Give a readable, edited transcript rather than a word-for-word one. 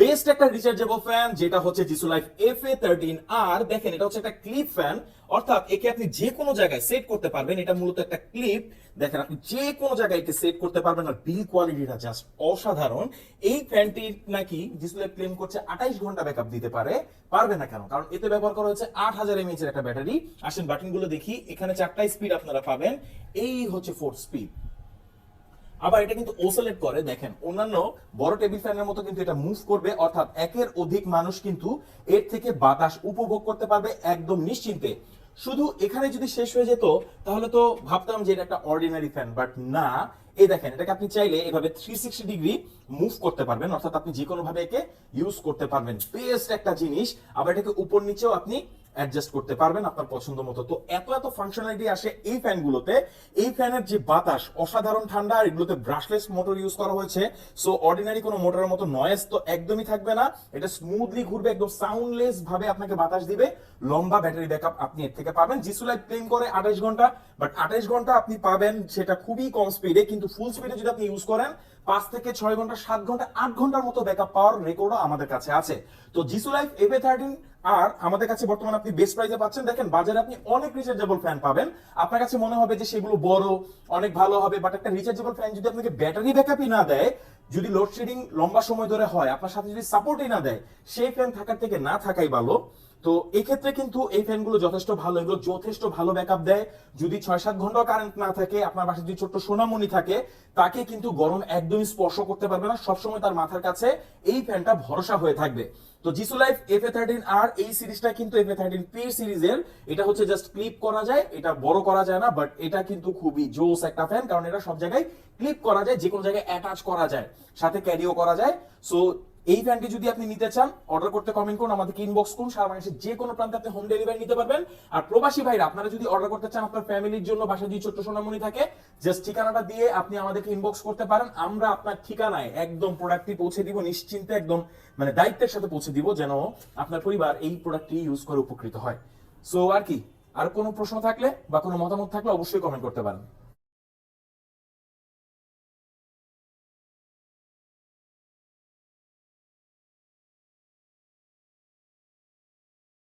Best একটা rechargeable fan যেটা হচ্ছে জিসু লাইফ FA13R। দেখেন এটা হচ্ছে একটা ক্লিপ ফ্যান, অর্থাৎ একে আপনি যে কোনো জায়গায় সেট করতে পারবেন। এটা মূলত একটা ক্লিপ, দেখেন আপনি যে কোনো জায়গায় একে সেট করতে পারবেন। আর বিল কোয়ালিটিটা জাস্ট অসাধারণ। এই ফ্যানটি নাকি জিসু লাইফ ক্লেম করছে 28 ঘন্টা ব্যাকআপ দিতে পারবে না কেন? কারণ এতে ব্যবহার করা হচ্ছে 8000 mAh এর একটা ব্যাটারি। আসেন বাটনগুলো দেখি, এখানে 4টা স্পিড আপনারা পাবেন, এই হচ্ছে 4 স্পিড। আবার এটা কিন্তু ওসিলেট করে, দেখেন অন্যান্য বড় টেবিল ফ্যানের মতো কিন্তু এটা মুভ করবে, অর্থাৎ একের অধিক মানুষ কিন্তু এর থেকে বাতাস উপভোগ করতে পারবে একদম নিশ্চিন্তে। শুধু এখানে যদি শেষ হয়ে যেত তাহলে তো ভাবতাম যে এটা একটা অর্ডিনারি ফ্যান, বাট না। এই দেখেন এটাকে আপনি চাইলে এভাবে 360 ডিগ্রি মুভ করতে পারবেন, অর্থাৎ আপনি যে কোনো ভাবে একে ইউজ করতে পারবেন। বেস্ট একটা জিনিস। আবার এটাকে উপর নিচেও আপনি অ্যাডজাস্ট করতে পারবেন আপনার পছন্দ মতো। তো এত এত ফাংশনালিটি আসে এই ফ্যানগুলোতে। এই ফ্যানের যে বাতাস অসাধারণ ঠান্ডা, আর এগুলোতে ব্রাশলেস মোটর ইউজ করা হয়েছে। সো অর্ডিনারি কোনো মোটরের মতো নয়েজ তো একদমই থাকবে না। এটা স্মুথলি ঘুরবে, একদম সাউন্ডলেস ভাবে আপনাকে বাতাস দিবে। লম্বা ব্যাটারি ব্যাকআপ আপনি এর থেকে পাবেন। জিসু লাইফ ক্লেম করে 28 ঘন্টা, বাট 28 ঘন্টা আপনি পাবেন সেটা খুবই কম স্পিডে, কিন্তু ফুল স্পিডে যদি আপনি ইউজ করেন 5 থেকে 6 ঘন্টা, 7 ঘন্টা, 8 ঘন্টার মতো ব্যাকআপ পাওয়ার রেকর্ডও আমাদের কাছে আছে। তো জিসু লাইফ FA13 আর আমাদের কাছে বর্তমানে আপনি বেস্ট প্রাইসে পাচ্ছেন। দেখেন বাজারে আপনি অনেক রিচার্জেবল ফ্যান পাবেন, আপনার কাছে মনে হবে যে সেগুলো বড় অনেক ভালো হবে, বাট একটা রিচার্জেবল ফ্যান যদি আপনাকে ব্যাটারি ব্যাকআপই না দেয়, যদি লোডশেডিং লম্বা সময় ধরে হয়, আপনার সাথে যদি সাপোর্টই না দেয়, সেই ফ্যান থাকার থেকে না থাকাই ভালো। তো এই ক্ষেত্রে কিন্তু এই ফ্যানগুলো যথেষ্ট ভালো, এগুলো যথেষ্ট ভালো ব্যাকআপ দেয়। যদি 6-7 ঘন্টা কারেন্ট না থাকে, আপনার বাসায় যদি ছোট্ট সোনামণি থাকে, তাকে কিন্তু গরম একদমই স্পর্শ করতে পারবে না। সবসময় তার মাথার কাছে এই ফ্যানটা ভরসা হয়ে থাকবে। তো জিসু লাইফ FA13R এই সিরিজটা কিন্তু FA13P সিরিজের। এটা হচ্ছে জাস্ট ক্লিপ করা যায়, এটা বড় করা যায় না, বাট এটা কিন্তু খুবই জোস একটা ফ্যান, কারণ এটা সব জায়গায় ক্লিপ করা যায়, যে কোনো জায়গায় অ্যাটাচ করা যায়, সাথে ক্যারিও করা যায়। সো এই ফ্যানটি যদি আপনি নিতে চান, অর্ডার করতে কমেন্ট করুন, আমাদেরকে ইনবক্স করুন। সারা বাংলাদেশের যে কোনো প্রান্তে আপনি হোম ডেলিভারি নিতে পারবেন। আর প্রবাসী ভাইরা আপনারা যদি অর্ডার করতে চান আপনার ফ্যামিলির জন্য, বাসায় যদি ছোট্ট সোনামণি থাকে, জাস্ট ঠিকানাটা দিয়ে আপনি আমাদেরকে ইনবক্স করতে পারেন। আমরা আপনার ঠিকানায় একদম প্রোডাক্টটি পৌঁছে দিব নিশ্চিন্তে, একদম মানে দায়িত্বের সাথে পৌঁছে দিব, যেন আপনার পরিবার এই প্রোডাক্টটি ইউজ করে উপকৃত হয়। সো আর কি, আর কোনো প্রশ্ন থাকলে বা কোনো মতামত থাকলে অবশ্যই কমেন্ট করতে পারেন।